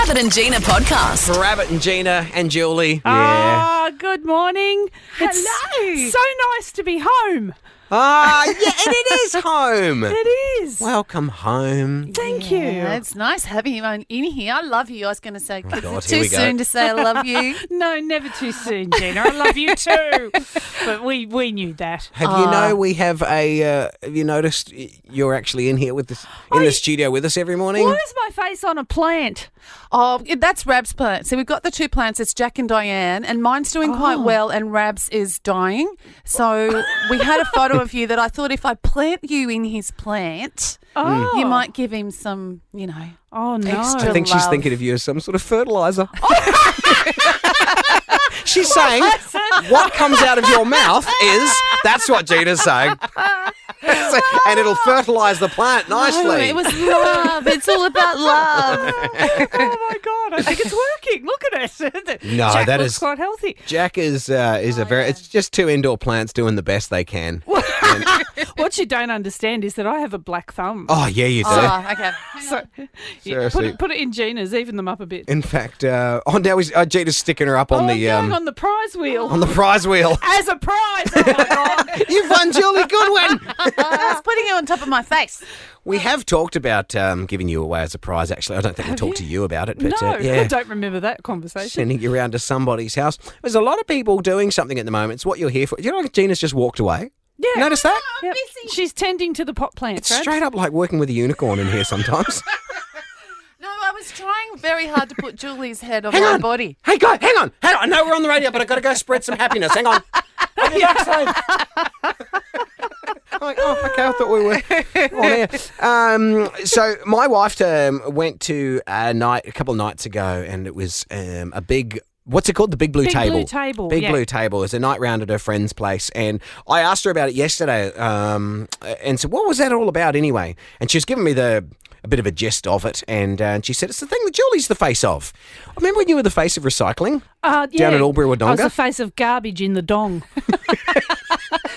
Rabbit and Gina podcast. Rabbit and Gina and Julie. Yeah. Good morning. Hello. It's so nice to be home. Yeah, and it is home. It is. Welcome home. Thank you. It's nice having you in here. I love you. I was going to say, God, it's here too we go. soon to say I love you. No, never too soon, Gina. I love you too. But we knew that. Have you know we have a? Have you noticed you're actually in here with this in the studio with us every morning? Why is my face on a plant? Oh, that's Rab's plant. So we've got the two plants. It's Jack and Diane, and mine's doing quite well, and Rab's is dying. So we had a photo of you that I thought if I plant you in his plant, you might give him some, Oh, no. extra I think she's love. thinking of you as some sort of fertilizer. She's saying what comes out of your mouth is. That's what Gina's saying. And it'll fertilise the plant nicely. Oh, it was love. It's all about love. Oh, my God. I think it's working. Look at it. No, Jack that looks is- quite healthy. Jack is a very. It's just two indoor plants doing the best they can. What you don't understand is that I have a black thumb. Oh yeah, you do. Oh, okay. So Seriously. put it in Gina's, even them up a bit. In fact, now Gina's sticking her up on I'm the going on the prize wheel. on the prize wheel. As a prize. Oh, my God. You've won Julie Goodwin. I was putting it on top of my face. We have talked about giving you away as a prize. Actually, I don't think we talked to you about it, but No, I yeah. don't remember that conversation. Sending you around to somebody's house. There's a lot of people doing something at the moment. It's what you're here for. You know, like Gina's just walked away. Yeah. You notice that? Yep. She's tending to the pot plants, It's right? straight up like working with a unicorn in here sometimes. No, I was trying very hard to put Julie's head on Hang my on. body. Hey, guy, hang on. I know we're on the radio, but I've got to go spread some happiness. Hang on. I'll be back soon. I'm like, oh, okay, I thought we were on air. So my wife went to a couple of nights ago, and it was a big... What's it called? The Big Blue Big Table. Blue Table, Big yeah. Blue Table. It was a night round at her friend's place. And I asked her about it yesterday and said, what was that all about anyway? And she was giving me a bit of a gist of it. And she said, it's the thing that Julie's the face of. I remember when you were the face of recycling down at Albury I was Wodonga? the face of garbage in the dong.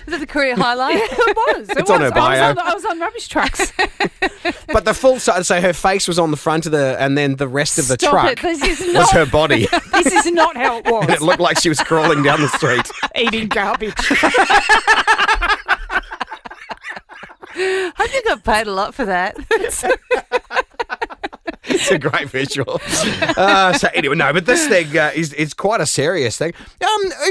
Is it the career highlight? It was. It's on her bio. I was on rubbish trucks. But the full side, so her face was on the front of and then the rest of the Stop truck it. This is was not, her body. this is not how it And it was. looked like she was crawling down the street. Eating garbage. I think I paid a lot for that. It's a great visual. So anyway, no, but this thing is quite a serious thing.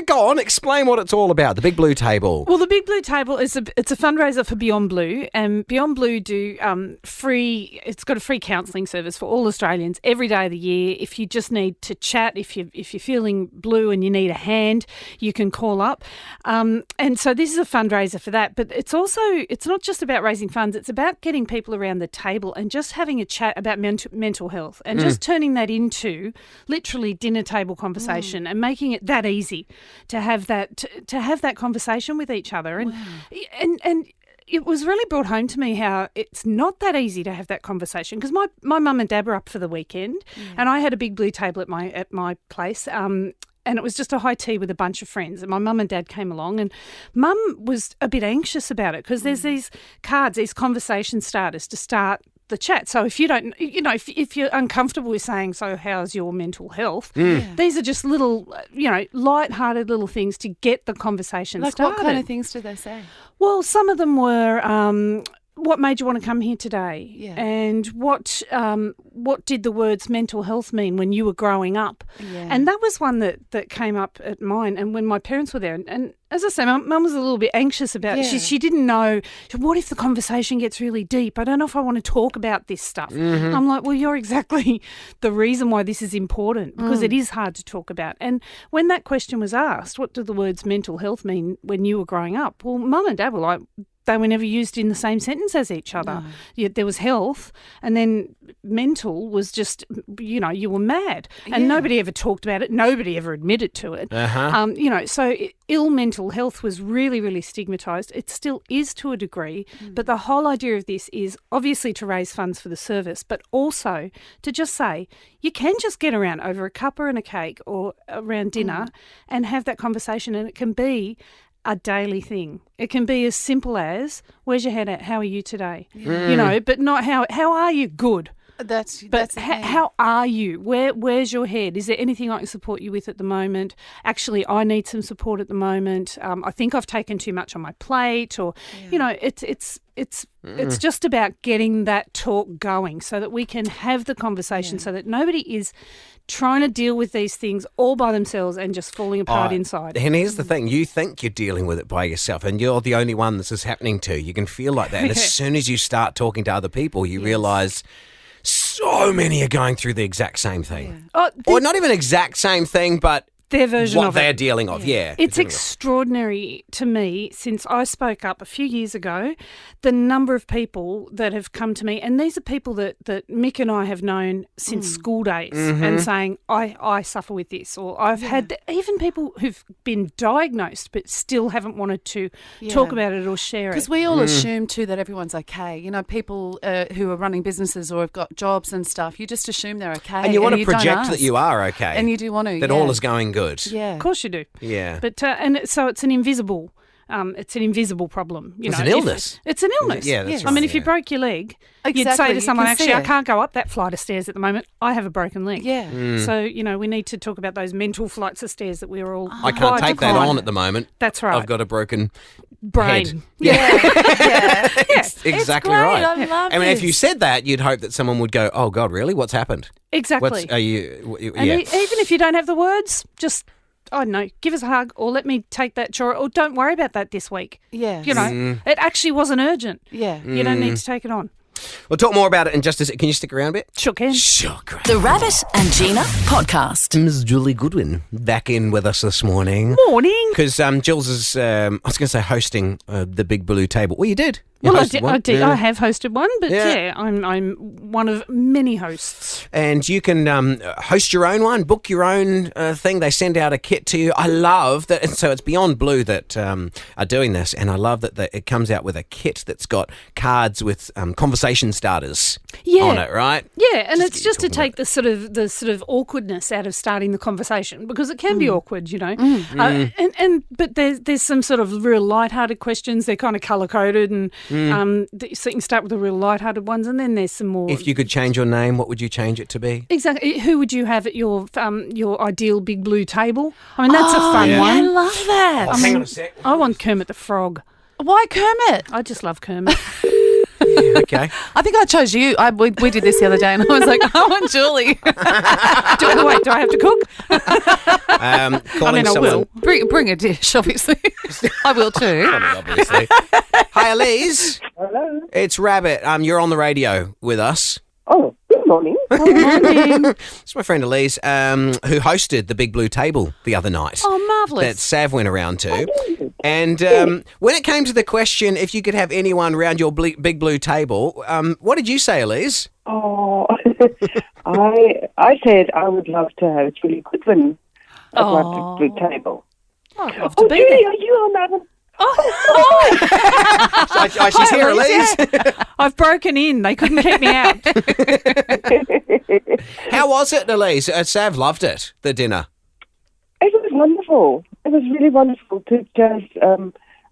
Go on, explain what it's all about. The Big Blue Table. Well, the Big Blue Table it's a fundraiser for Beyond Blue, and Beyond Blue do free. It's got a free counselling service for all Australians every day of the year. If you just need to chat, if you're feeling blue and you need a hand, you can call up. And so this is a fundraiser for that. But it's not just about raising funds. It's about getting people around the table and just having a chat about mental health and just turning that into literally dinner table conversation and making it that easy to have that conversation with each other. And it was really brought home to me how it's not that easy to have that conversation because my mum and dad were up for the weekend and I had a Big Blue Table at my place. And it was just a high tea with a bunch of friends. And my mum and dad came along and mum was a bit anxious about it because there's these cards, these conversation starters to start the chat. So if you don't, if you're uncomfortable with saying, so how's your mental health? These are just little, light-hearted little things to get the conversation Like started. what kind of things do they say? Well, some of them were, what made you want to come here today? Yeah. And what did the words mental health mean when you were growing up? Yeah. And that was one that came up at mine. And when my parents were there, and as I say, my mum was a little bit anxious about it. Yeah. She didn't know, what if the conversation gets really deep? I don't know if I want to talk about this stuff. I'm like, well, you're exactly the reason why this is important because it is hard to talk about. And when that question was asked, what do the words mental health mean when you were growing up? Well, mum and dad were like, they were never used in the same sentence as each other. No. There was health, and then mental was just, you were mad. And nobody ever talked about it. Nobody ever admitted to it. So ill mental health was really, really stigmatised. It still is to a degree. But the whole idea of this is obviously to raise funds for the service, but also to just say, you can just get around over a cuppa and a cake or around dinner and have that conversation, and it can be a daily thing. It can be as simple as, where's your head at? How are you today? But not how are you? Good. That's But the thing. how are you? Where's your head? Is there anything I can support you with at the moment? Actually, I need some support at the moment. I think I've taken too much on my plate, or it's just about getting that talk going so that we can have the conversation, so that nobody is trying to deal with these things all by themselves and just falling apart inside. And here's the thing, you think you're dealing with it by yourself and you're the only one this is happening to. You can feel like that. And as soon as you start talking to other people, you realise so many are going through the exact same thing. Oh, Or not even exact same thing, but their version what of they're it. dealing of. Yeah. It's dealing with. extraordinary to me, since I spoke up a few years ago, the number of people that have come to me, and these are people that Mick and I have known since school days, and saying, I suffer with this, or I've had even people who've been diagnosed but still haven't wanted to talk about it or share it. Because we all assume too that everyone's okay. You know, people who are running businesses or have got jobs and stuff, you just assume they're okay. And you want to don't project ask. that you are okay. And you do want to, that all is going good. Yeah. Of course you do. Yeah. But and so it's an invisible problem. It's an illness. It's an illness. Yeah, that's I mean, right, if you yeah. broke your leg, you'd say Exactly, to you someone, can see actually, I it. can't go up that flight of stairs at the moment. I have a broken leg. Yeah. So, we need to talk about those mental flights of stairs that we were all I can't take that on at the moment. That's right. I've got a broken brain. head. Yeah. Exactly great. right. I love mean, if you this. said that, you'd hope that someone would go, "Oh God, really? What's happened? Exactly. What's are you?" And Yeah. even if you don't have the words, just, I don't know, give us a hug, or let me take that chore, or don't worry about that this week. Yeah. It actually wasn't urgent. Yeah. You don't need to take it on. We'll talk more about it in just a second. Can you stick around a bit? Sure can. Sure, great. The Rabbit and Gina podcast. Ms. Julie Goodwin back in with us this morning. Morning. Because Jules is, I was going to say, hosting the Big Blue Table. Well, you did. You Well, hosted one. I did. Yeah. I have hosted one, but Yeah. I'm one of many hosts. And you can host your own one, book your own thing. They send out a kit to you. I love that. And so it's Beyond Blue that are doing this. And I love that it comes out with a kit that's got cards with conversation starters on it, right? Yeah, and Just it's get just you to talking take the sort of awkwardness out of starting the conversation, because it can be awkward, but there's some sort of real lighthearted questions. They're kind of colour coded, and so you can start with the real lighthearted ones, and then there's some more. If you could change your name, what would you change it to be? Exactly. Who would you have at your ideal Big Blue table? I mean, that's a fun yeah. I one. love that. I hang mean, on a sec. I want Kermit the Frog. Why Kermit? I just love Kermit. Yeah, okay. I think I chose you. We did this the other day, and I was like, I want Julie. Wait, do I have to cook? Calling I someone. will. Bring a dish, obviously. I will too. Obviously. Hi, Elise. Hello. It's Rabbit. You're on the radio with us. Oh, good morning. It's my friend Elise, who hosted the Big Blue Table the other night. Oh, That marvellous. Sav went around to. And when it came to the question if you could have anyone around your Big Blue Table, what did you say, Elise? Oh, I said I would love to have Julie Goodwin at my big blue table. I'd love to Oh, be Julie, there. are you on that one? She's here, Elise. I've broken in. They couldn't keep me out. How was it, Elise? Sav loved it, the dinner. It was wonderful. It was really wonderful to just.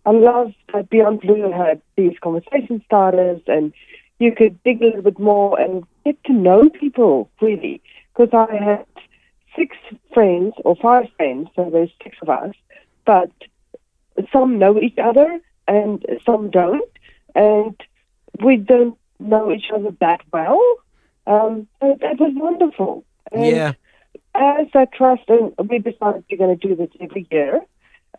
I love that Beyond Blue had these conversation starters, and you could dig a little bit more and get to know people really. Because I had 6 friends or 5 friends, so there's 6 of us, but some know each other and some don't, and we don't know each other that well. So that was wonderful. And Yeah. as a trust, and we decided we're going to do this every year.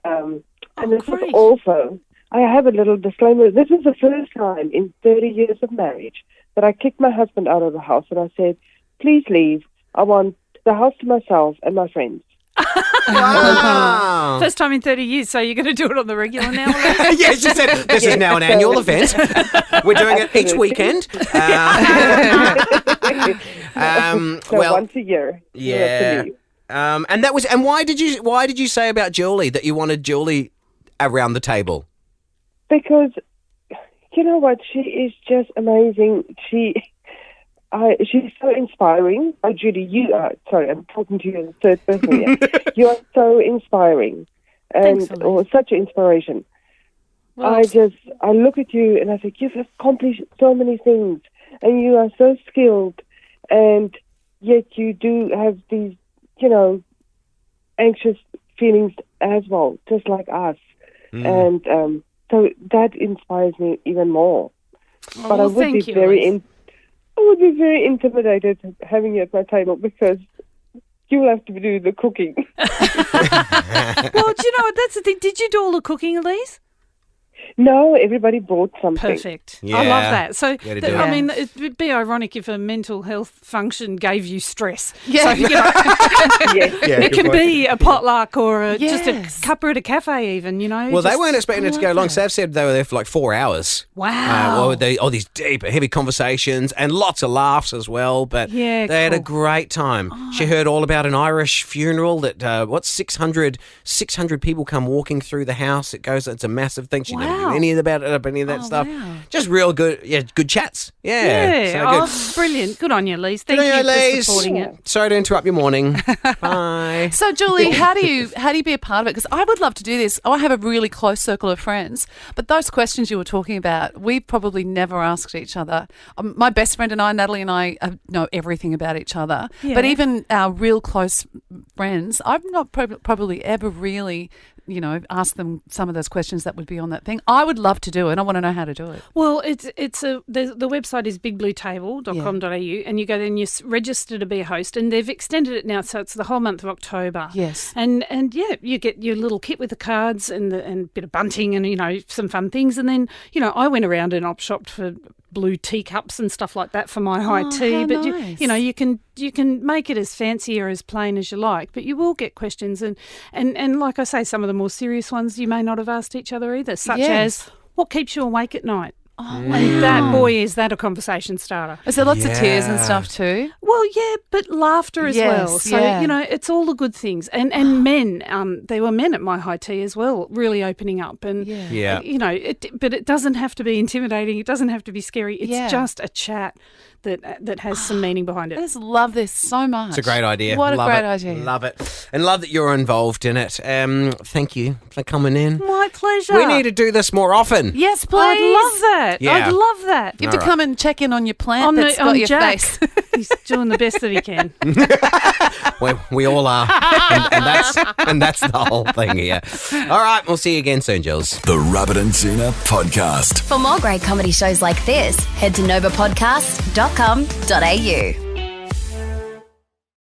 And this great. is also, I have a little disclaimer. This is the first time in 30 years of marriage that I kicked my husband out of the house, and I said, please leave. I want the house to myself and my friends. Wow. First time in 30 years, so you're going to do it on the regular now, Elise? Yeah, she said this is now an annual event. We're doing it each weekend. So once a year. you have yeah. to leave. And that was. And why did you say about Julie that you wanted Julie around the table? Because, you know what, she is just amazing. She's so inspiring. Oh, Judy, you are, sorry, I'm talking to you as a third person here. You are so inspiring and Thanks, Elise. such an inspiration. Well, I look at you and I think you've accomplished so many things and you are so skilled and yet you do have these, anxious feelings as well, just like us. And so that inspires me even more. Oh, But I would be very intimidated having you at my table because you'll have to do the cooking. Well, do you know what? That's the thing. Did you do all the cooking, Elise? No, everybody brought something. Perfect. Yeah. I love that. So, Gotta do I it. mean, it'd be ironic if a mental health function gave you stress. Yeah. So, Yes. it can be a potluck or just Yes. a cuppa at a cafe even, Well, they just- weren't expecting it to go long. Sav said they were there for like 4 hours. Wow. All these deep, heavy conversations and lots of laughs as well. But Yeah, they had a cool. great time. She heard all about an Irish funeral that 600 people come walking through the house. It's a massive thing. She never Wow. knew any of any of that stuff. wow. Just real good, good chats. Yeah, so good. Oh, brilliant. Good on you, Lise. Thank Good on you for Lise. supporting it. Sorry to interrupt your morning. Bye. So, Julie, how do you be a part of it? Because I would love to do this. I have a really close circle of friends, but those questions you were talking about, we probably never asked each other. My best friend and I, Natalie and I, know everything about each other. Yeah. But even our real close friends, I've not probably ever really, asked them some of those questions that would be on that thing. I would love to do it. I want to know how to do it. Well, the website is bigbluetable.com.au and you go there and you register to be a host, and they've extended it now so it's the whole month of October. Yes. And yeah, you get your little kit with the cards and a bit of bunting and some fun things, and then I went around and op-shopped for blue teacups and stuff like that for my high tea. how But nice. you can make it as fancy or as plain as you like, but you will get questions and like I say, some of the more serious ones you may not have asked each other either, such Yes. as what keeps you awake at night. Oh, And that, boy, is that a conversation starter. Is there lots of tears and Yeah. stuff too? Well, yeah, but laughter as Yes, well. So, yeah. it's all the good things. And men, there were men at my high tea as well, really opening up. And, Yeah. but it doesn't have to be intimidating. It doesn't have to be scary. It's Yeah. just a chat that has some meaning behind I it. just love this so much. It's a great idea. What a Love great it. idea. Love it. And love that you're involved in it. Thank you for coming in. My pleasure. We need to do this more often. Yes, please. I'd love that. Yeah. I'd love that. You have to come and check in on your plant On that's got your Jack. face. He's doing the best that he can. We all are. and that's the whole thing here. All right, we'll see you again soon, Jules. The Rabbit and Gina Podcast. For more great comedy shows like this, head to novapodcast.com.au.